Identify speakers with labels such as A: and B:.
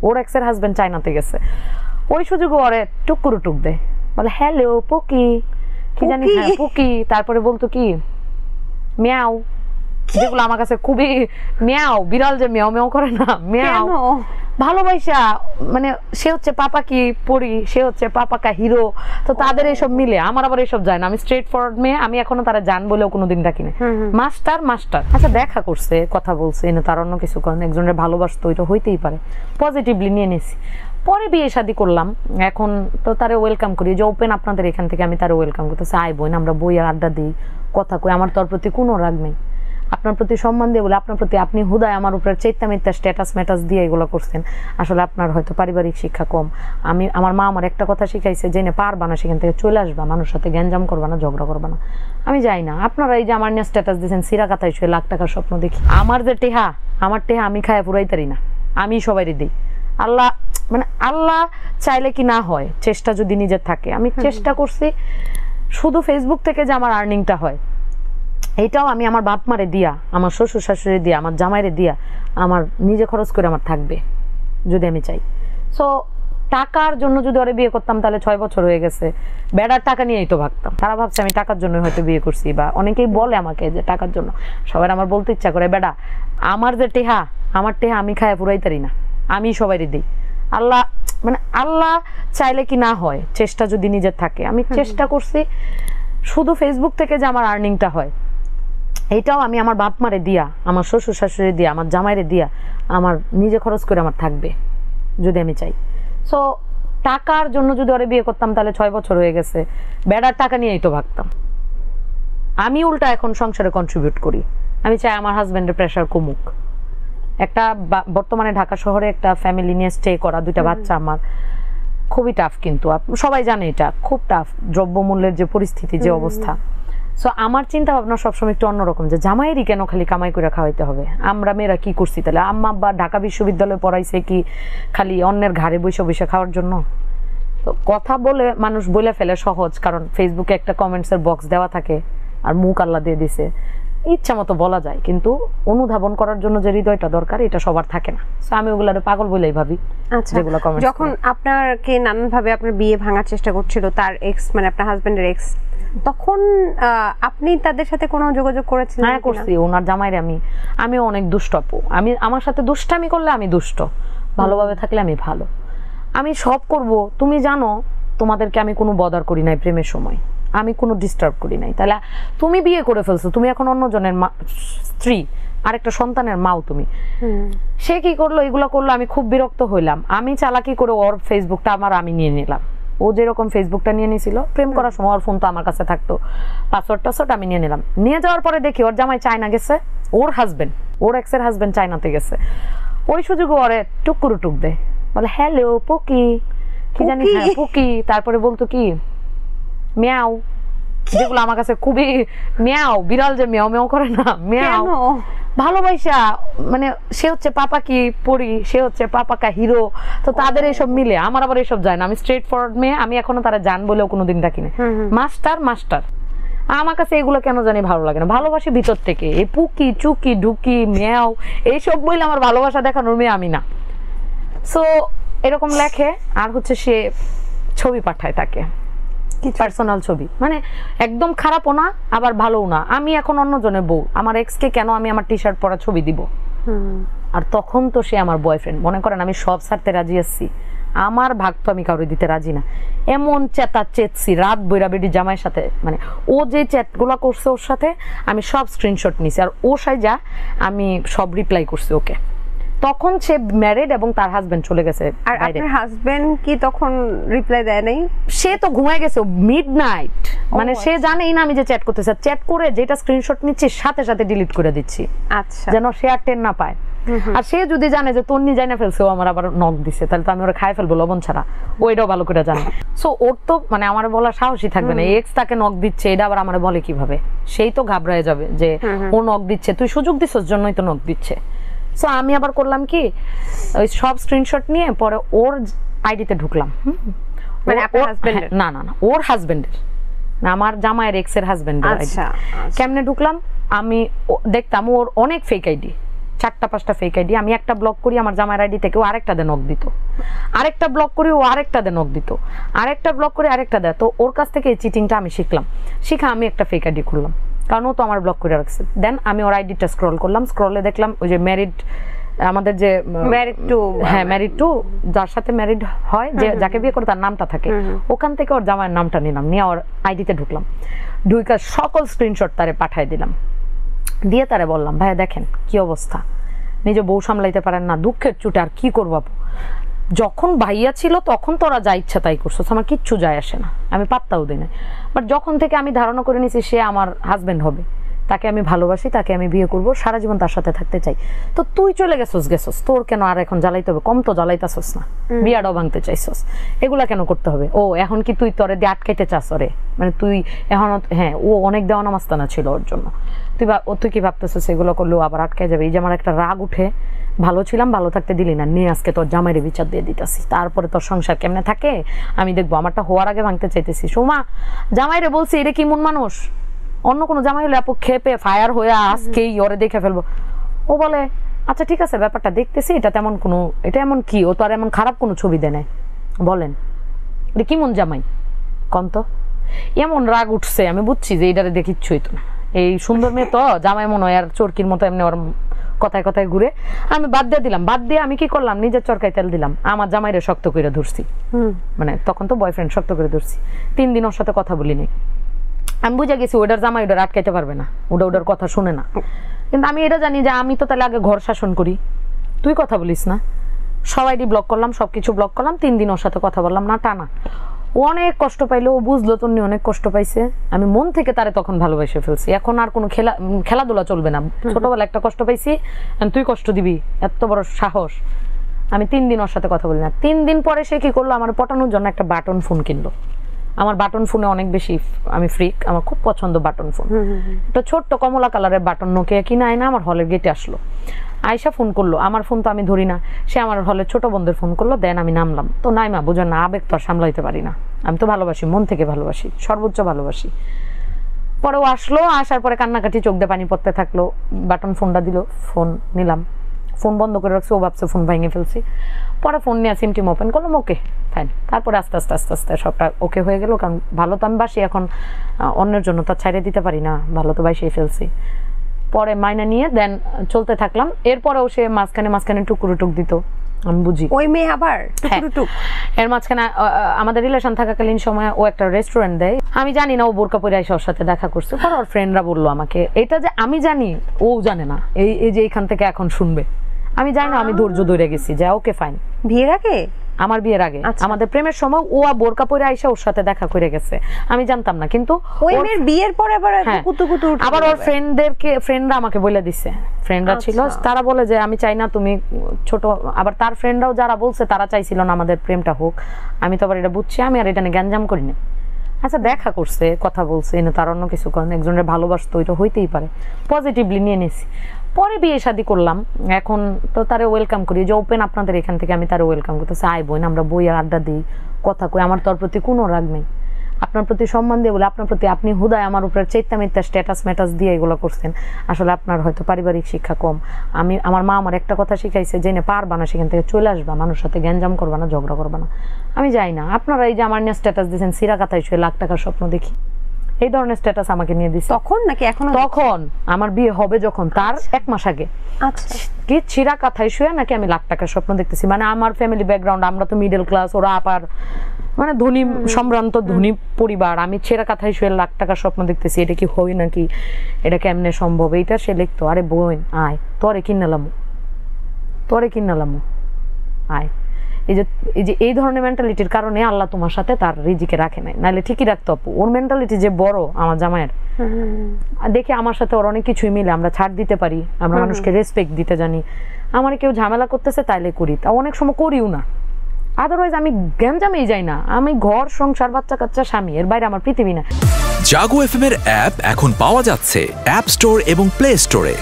A: ওর এক্সের হাজবেন্ড চায়নাতে গেছে, ওই সুযোগে ওরে টুকুরু টুক দেয়, বলে হ্যালো পুকি, কি জানি হ্যাঁ পুকি, তারপরে বলতো কি মিয়াও, যেগুলো আমার কাছে খুবই মিয়াও, বিড়াল যে মিয়াও মিয়াও করে না, মিয়াও ভালোবাসা, মানে সে হচ্ছে পাপা কি পড়ি, সে হচ্ছে পাপা কা হিরো, তো তাদের এইসব মিলে, আমার আবার এইসব যায় না, আমি স্ট্রেট ফরওয়ার্ড মেয়ে, আমি এখনো তারা জান বলেও কোনোদিন ডাকি না, মাস্টার মাস্টার। আচ্ছা দেখা করছে, কথা বলছে, এনে তার অন্য কিছু কারণ একজনের ভালোবাসতো, এটা হইতেই পারে, পজিটিভলি নিয়ে নিয়েছি। পরে বিয়ে শাদী করলাম, এখন তো তারে ওয়েলকাম করি, যে ওপেন আপনাদের এখান থেকে আমি তারে ওয়েলকাম করতেছি, আই বোন আমরা বই আড্ডা দিই, কথা কই, আমার তোর প্রতি কোনো রাগ নেই, আপনার প্রতি সম্মান দিয়ে বলে আপনার প্রতি, আপনি হুদায় আমার উপরে চৈত্যা মিথ্যা স্ট্যাটাস ম্যাটাস দিয়ে এগুলো করছেন, আসলে আপনার হয়তো পারিবারিক শিক্ষা কম। আমার মা আমার একটা কথা শিখাইছে, জেনে পারবা না সেখান থেকে চলে আসবা, মানুষের সাথে গ্যাঞ্জাম করবা না, ঝগড়া করবা না। আমি যাই না, আপনারা এই যে আমার নিয়ে স্ট্যাটাস দিয়েছেন, সিরা কাতায় শুয়ে লাখ টাকার স্বপ্ন দেখি, আমার যে টেহা, আমার টেহা আমি খায় পুরাইতারি না, আমি সবারই দিই। আল্লাহ মানে আল্লাহ চাইলে কি না হয়, চেষ্টা যদি নিজের থাকে। আমি চেষ্টা করছি শুধু ফেসবুক থেকে যে আমার আর্নিংটা হয়, এইটাও আমি আমার বাপ মারে দিয়া, আমার শ্বশুর শাশুড়ি দিয়া, আমার জামাইরে দিয়া, আমার নিজে খরচ করে আমার থাকবে যদি আমি চাই। সো টাকার জন্য যদি ওরে বিয়ে করতাম তাহলে 6 বছর হয়ে গেছে, বেড়ার টাকা নিয়েই তো ভাগতাম। তারা ভাবছে আমি টাকার জন্য হয়তো বিয়ে করছি, বা অনেকেই বলে আমাকে যে টাকার জন্য, সবাই আমার বলতে ইচ্ছা করে বেড়া আমার যে টেহা, আমার টেহা আমি খায় পুরাইতারি না, আমি সবারই দিই। আল্লাহ মানে আল্লাহ চাইলে কি না হয়, চেষ্টা যদি নিজের থাকে। আমি চেষ্টা করছি শুধু ফেসবুক থেকে যে আমার আর্নিংটা হয়, এইটাও আমি আমার বাপ মারে দিয়া, আমার শ্বশুর শাশুড়ি দিয়া, আমার জামাইরে দিয়া, আমার নিজে খরচ করে আমার থাকবে যদি আমি চাই। সো টাকার জন্য যদি ওরে বিয়ে করতাম তাহলে 6 বছর হয়ে গেছে, বেড়ার টাকা নিয়েই তো ভাগতাম। আমি উল্টা এখন সংসারে কন্ট্রিবিউট করি, আমি চাই আমার হাজবেন্ডের প্রেশার কমুক। একটা বর্তমানে ঢাকা শহরে একটা ফ্যামিলি নিয়ে স্টে করা, 2টা বাচ্চা, আমার খুবই টাফ, কিন্তু সবাই জানে এটা খুব টাফ, দ্রব্যমূল্যের যে পরিস্থিতি, যে অবস্থা। সো আমার চিন্তা ভাবনা সবসময় একটু অন্যরকম, যে জামাইয়েরই কেন খালি কামাই করে খাওয়াইতে হবে, আমরা মেয়েরা কি করছি তাহলে? আম্মা আব্বা ঢাকা বিশ্ববিদ্যালয়ে পড়াইছে কি খালি অন্যের ঘাড়ে বসে বসে খাওয়ার জন্য? তো কথা বলে মানুষ বলে ফেলে সহজ, কারণ ফেসবুকে একটা কমেন্টসের বক্স দেওয়া থাকে, আর মুখ আল্লাহ দিয়ে দিছে, ইচ্ছা মতো বলা যায়, কিন্তু অনুধাবন করার জন্য যে হৃদয়টা দরকার এটা সবার থাকে না। সো আমি ওগুলো পাগল বলেই ভাবি।
B: আচ্ছা, যখন আপনাকে নানানভাবে আপনার বিয়ে ভাঙার চেষ্টা করছিল তার এক্স, মানে আপনার হাজবেন্ডের এক্স, তখন আপনি তাদের সাথে কোনো যোগাযোগ করেছিলেন?
A: হ্যাঁ করছি, ওনার জামাইরে আমি অনেক দুষ্ট আপু, আমার সাথে দুষ্টামি করলে আমি দুষ্ট, ভালোভাবে থাকলে আমি ভালো, আমি সব করব। তুমি জানো তোমাদেরকে আমি কোনো বদার করি নাই প্রেমের সময়, আমি কোনো ডিস্টার্ব করি নাই। তাহলে তুমি বিয়ে করে ফেলছো, তুমি এখন অন্যজনের স্ত্রী, আরেকটা সন্তানের মাও তুমি। সে কি করলো, এগুলো করলো, আমি খুব বিরক্ত হইলাম। আমি চালাকি করে ওর ফেসবুকটা আমি নিয়ে নিলাম। ও যেরকম ফেসবুকটা নিয়ে নিয়েছিল প্রেম করার সময়, ওর ফোন তো আমার কাছে থাকতো, পাসওয়ার্ড আমি নিয়ে নিলাম। নিয়ে যাওয়ার পরে দেখি ওর জামাই চায়না গেছে, ওর হাজবেন্ড, ওর এক্সের হাজবেন্ড চায়নাতে গেছে, ওই সুযোগে ওরে টুকুরু টুক দেয়, বলে হ্যালো পুকি, কি জানি হ্যাঁ পুকি, তারপরে বলতো কি মিয়াও, যেগুলো আমার কাছে খুবই মিয়াও, বিড়াল যে মিয়াও মিয়াও করে না, মিয়াও ভালোবাসা, মানে সে হচ্ছে পাপা কি পড়ি, সে হচ্ছে পাপা কা হিরো, তো তাদের এইসব মিলে, আমার আবার এইসব যায় না, আমি স্ট্রেট ফরওয়ার্ড মেয়ে, আমি এখনো তারা জান বলেও কোনোদিন ডাকি না, মাস্টার মাস্টার। আমার কাছে এগুলো কেন জানি ভালো লাগে না, ভালোবাসি ভিতর থেকে। এই পুকি চুকি ঢুকি মিয়াও এইসব বললে আমার ভালোবাসা দেখানোর মেয়ে আমি না। সো এরকম লেখে, আর হচ্ছে সে ছবি পাঠায় তাকে, পার্সোনাল ছবি, মানে একদম খারাপও না আবার ভালোও না। আমি এখন অন্যজনের বউ, আমার এক্সকে কেন আমি আমার টি শার্ট পরা ছবি দিব? আর তখন তো সে আমার বয়ফ্রেন্ড, মনে করেন আমি সব ছাড়তে রাজি আছি, আমার ভাগ তো আমি কাউরে দিতে রাজি না। এমন চেতছি রাত বইরা বেডি জামাইয়ের সাথে, মানে ও যে চ্যাটগুলো করছে ওর সাথে আমি সব স্ক্রিনশট নিছি, আর ও সাইজা আমি সব রিপ্লাই করছি ওকে। তখন সে ম্যারিড এবং তার হাজবেন্ড চলে গেছে।
B: আর আপনার হাজবেন্ড কি তখন রিপ্লাই দেয় নাই?
A: সে তো ঘুমায় গেছে মিডনাইট, মানে সে জানেই না আমি যে চ্যাট করতেছি, চ্যাট করে যেটা স্ক্রিনশট নিচ্ছি সাথে সাথে ডিলিট করে দিচ্ছি, আচ্ছা যেন সে আর টেন না পায়। আর সে যদি জানে যে তন্নি জানা ফেলছে ও আমার আবার নক দিছে, তাহলে তো আমি ওরা খাই ফেলবো লবণ ছাড়া, ওইটাও ভালো করে জানে। সো ওর তো মানে আমার বলার সাহসই থাকবে না, এক্স তাকে নক দিচ্ছে, এটা আবার আমার বলে কিভাবে? সেই তো ঘাবড়ায় যাবে যে ও নক দিচ্ছে, তুই সুযোগ দিছিস জন্যই তো নক দিচ্ছে। সো আমি আবার করলাম কি, ওই সব স্ক্রিনশট নিয়ে পরে ওর আইডিতে ঢুকলাম,
B: মানে আপনার হাজবেন্ডের?
A: না না না, ওর হাজবেন্ডের, না আমার জামাইয়ের এক্সের হাজবেন্ডের। আচ্ছা, কেমনে ঢুকলাম, আমি দেখতাম ওর অনেক ফেক আইডি, 4টা 5টা ফেক আইডি। আমি একটা ব্লক করি আমার জামাইয়ের আইডি থেকে ও আরেকটা দে নক দিত, আরেকটা ব্লক করি ও আরেকটা দে নক দিত, আরেকটা ব্লক করে আরেকটা দেয়। তো ওর কাছ থেকে এই চিটিংটা আমি শিখলাম, শিখে আমি একটা ফেক আইডি খুললাম, কারণ ও তো আমার ব্লক করে রাখছে। দেন আমি ওর আইডিটা স্ক্রল করলাম, স্ক্রলে দেখলাম ওই যে ম্যারিড, আমাদের যে ম্যারিড টু যার সাথে ম্যারিড হয়, যে যাকে বিয়ে করে তার নামটা থাকে, ওখান থেকে ওর জামাইয়ের নামটা নিলাম, নিয়ে ওর আইডিতে ঢুকলাম, ঢুকে সকল স্ক্রিনশট তারে পাঠিয়ে দিলাম, দিয়ে তারে বললাম ভাইয়া দেখেন কি অবস্থা, নিজে বউ সামলাইতে পারেন না, দুঃখের চুটে আর কি করবো, যখন ভাইয়া ছিল তখন তোরা যা ইচ্ছা তাই করছো, আমার কিচ্ছু যায় আসে না, আমি পাত্তাও দিই না। বাট যখন থেকে আমি ধারণা করে নিয়েছি সে আমার হাজবেন্ড হবে, তাকে আমি ভালোবাসি, তাকে আমি বিয়ে করব, সারা জীবন তার সাথে থাকতে চাই, তো তুই চলে গেছস, তোর কেন আর এখন জ্বালাইতে হবে, কম তো জ্বালাইতাছস না, বিয়াটাও ভাঙতে চাইছস, এগুলা কেন করতে হবে? ও এখন কি তুই তরে দিয়ে আটকাইতে চাস ওরে, মানে তুই এখন, হ্যাঁ ও অনেক দেওয়ানা মাস্তানা ছিল ওর জন্য, তুই কি ভাবতেছস এগুলো করলেও আবার আটকে যাবে? এই যে আমার একটা রাগ উঠে, ভালো ছিলাম ভালো থাকতে দিলি না, নিয়ে আজকে তোর জামাইরে বিচার দিয়ে দিতেছি, তারপরে তোর সংসার কেমনে থাকে আমি দেখবো, আমারটা হওয়ার আগে ভাঙতে চাইতেছি। সোমা জামাইরে বলছি এটা কি মন মানুষ, অন্য কোনো জামাই হলে আপু খেপে ফায়ার হয়ে আজকেই ওরে দেখে ফেলবো। ও বলে আচ্ছা ঠিক আছে ব্যাপারটা দেখতেছি, এটা তেমন কোনো, এটা এমন কি, ও তো আর এমন খারাপ কোনো ছবি দেয় নাই, বলেন এটা কি মন জামাই কম তো? এমন রাগ উঠছে, আমি বুঝছি যে এইটারে দেখিচ্ছই তো না, এই সুন্দর মেয়ে তো জামাই মনে হয় আর চরকির মতো এমনি ওর কথায় কথায় ঘুরে। আমি বাদ দিয়ে দিলাম, বাদ দিয়ে আমি কি করলাম, নিজের চরকায় তেল দিলাম, আমার জামাইরে শক্ত করে ধরছি, মানে তখন তো বয়ফ্রেন্ড, শক্ত করে ধরছি, 3 দিন ওর সাথে কথা বলিনি। আমি বুঝে গেছি ওটার জামাই ওটার আটকাইতে পারবে না, ওটার কথা শুনে না, কিন্তু আমি এটা জানি যে আমি তো তাহলে আগে ঘর শাসন করি, তুই কথা বলিস না, সবাইটি ব্লক করলাম, সবকিছু ব্লক করলাম, 3 দিন ওর সাথে কথা বললাম না, টানা। ও অনেক কষ্ট পাইলো, ও বুঝলো তো অনেক কষ্ট পাইছে, আমি মন থেকে তারে তখন ভালোবেসে ফেলছি, এখন আর কোনো খেলাধুলা চলবে না, ছোটবেলা একটা কষ্ট পাইছি তুই কষ্ট দিবি, এত বড় সাহস। আমি 3 দিন ওর সাথে কথা বলি না। 3 দিন পরে সে কি করলো, আমার পটানোর জন্য একটা বাটন ফোন কিনলো। আমার বাটন ফোনে অনেক বেশি আমি ফ্রিক, আমার খুব পছন্দ বাটন ফোন, একটা ছোট্ট কমলা কালারের বাটন নোকিয়া কিনা আয় না, আমার হলের গেটে আসলো, আয়সা ফোন করলো, আমার ফোন তো আমি ধরি না, সে আমার হলের ছোট বন্ধুর ফোন করলো, দেন আমি নামলাম, তো নাইমা বুঝো না, আবেগ তো আর সামলাইতে পারি না, আমি তো ভালোবাসি, মন থেকে ভালোবাসি, সর্বোচ্চ ভালোবাসি। পরে ও আসলো, আসার পরে কান্নাকাটি, চোখ দিয়ে পানি পড়তে থাকলো, বাটন ফোনটা দিল, ফোন নিলাম, ফোন বন্ধ করে রাখছি, ও ভাবছে ফোন ভেঙে ফেলছি, পরে ফোন নিয়ে সিম টিম ওপেন করলাম, ওকে ফাইন, তারপরে আস্তে আস্তে আস্তে আস্তে সবটা ওকে হয়ে গেল, কারণ ভালো তো আমি বাসি, এখন অন্যের জন্য তো ছাইড়ে দিতে পারি না, ভালো তো বাসিয়ে ফেলছি। পরে মাইনা নিয়ে দেন চলতে থাকলাম, এরপরেও সে মাঝখানে টুকরো দিত, আমি বুঝি
B: ওই মেয়ে আবার
A: এর মাঝখানে আমাদের রিলেশন থাকাকালীন সময় ও একটা রেস্টুরেন্ট দেয়, আমি জানি না ও বোরকা পরে এসে ওর সাথে দেখা করছে, পরে ওর ফ্রেন্ডরা বললো আমাকে, এটা যে আমি জানি ও জানে না, এই যে এখান থেকে এখন শুনবে, আমি জানি না, আমি ধৈর্য ধরে গেছি যে ওকে ফাইন।
B: বিয়ের আগে,
A: আমার বিয়ের আগে, আমাদের প্রেমের সময় ও বোরকা পরে আইসা ওর সাথে দেখা করে গেছে, আমি জানতাম না, কিন্তু
B: ওই মেয়ের বিয়ের পরে
A: আবার ওর ফ্রেন্ডরা আমাকে বলে দিছে, ফ্রেন্ডরা ছিল তারা বলে যে আমি চাই না তুমি ছোট, আবার তার ফ্রেন্ডরাও যারা বলছে তারা চাইছিল না আমাদের প্রেমটা হোক, আমি তো আবার এটা বুঝছি, আমি আর এটা নিয়ে গ্যাঞ্জাম করি না। আচ্ছা দেখা করছে, কথা বলছে, এনে তার অন্য কিছু কারণ একজনের ভালোবাসতো, এটা হইতেই পারে, পজিটিভলি নিয়ে নিয়েছি। পরে বিয়ে শাদী করলাম, এখন তো তারে ওয়েলকাম করি, যে ওপেন আপনাদের এখান থেকে আমি তারে ওয়েলকাম করতেছি, আই বোন আমরা বই আড্ডা দিই, কথা কই, আমার তোর প্রতি কোনো রাগ নেই, আপনার প্রতি সম্মান দিয়ে বলে, আপনার প্রতি আপনি হুদায় আমার উপরে চেইত্তা মিথ্যা স্ট্যাটাস দিয়ে এগুলো করছেন, আসলে আপনার হয়তো পারিবারিক শিক্ষা কম, আমার মা আমার একটা কথা শিখাইছে, জেনে পারবা না সেখান থেকে চলে আসবা, মানুষের সাথে গ্যাঞ্জাম করবা না, ঝগড়া করবা না, আমি যাই না, আপনারা এই যে আমার নিয়ে স্ট্যাটাস দিয়েছেন, সিরা কাথায় শুয়ে লাখ টাকার স্বপ্ন দেখি, এই ধরনের স্ট্যাটাস আমাকে নিয়ে দিচ্ছে
B: তখন নাকি এখন?
A: তখন আমার বিয়ে হবে যখন, তার 1 মাস আগে।
B: আচ্ছা,
A: কি ছিড়া কাথায় শুয়ে নাকি আমি লাখ টাকার স্বপ্ন দেখতেছি, মানে আমার ফ্যামিলি ব্যাকগ্রাউন্ড, আমরা তো মিডল ক্লাস, ওরা আপার মানে ধনী সম্ভ্রান্ত ধনী পরিবার, আমি ছেঁড়া কাথায় শুয়ে লাখ টাকার স্বপ্ন দেখতেছি, এটা কি হয় নাকি, এটা কেমনে সম্ভব, এইটা সে লিখতো, আরে বোন আয় তোরে কিনালাম আয়, এই ধরনের মেন্টালিটির কারণে আল্লাহ তোমার সাথে তার রিজিকে রাখে নাই, নাহলে ঠিকই রাখতো আপু, ওর মেন্টালিটি যে বড় আমার জামাইয়ের, দেখে আমার সাথে ওর অনেক কিছুই মিলে, আমরা ছাড় দিতে পারি, আমরা মানুষকে রেসপেক্ট দিতে জানি, আমার কেউ ঝামেলা করতেছে তাইলে করি, তা অনেক সময় করিও না, আদারওয়াইজ আমি গ্যাঞ্জামেই যাই না, আমি ঘর সংসার বাচ্চা কাচ্চা স্বামী, এর বাইরে আমার পৃথিবী না।
C: জাগো এফএম এর অ্যাপ এখন পাওয়া যাচ্ছে অ্যাপ স্টোর এবং প্লে স্টোরে।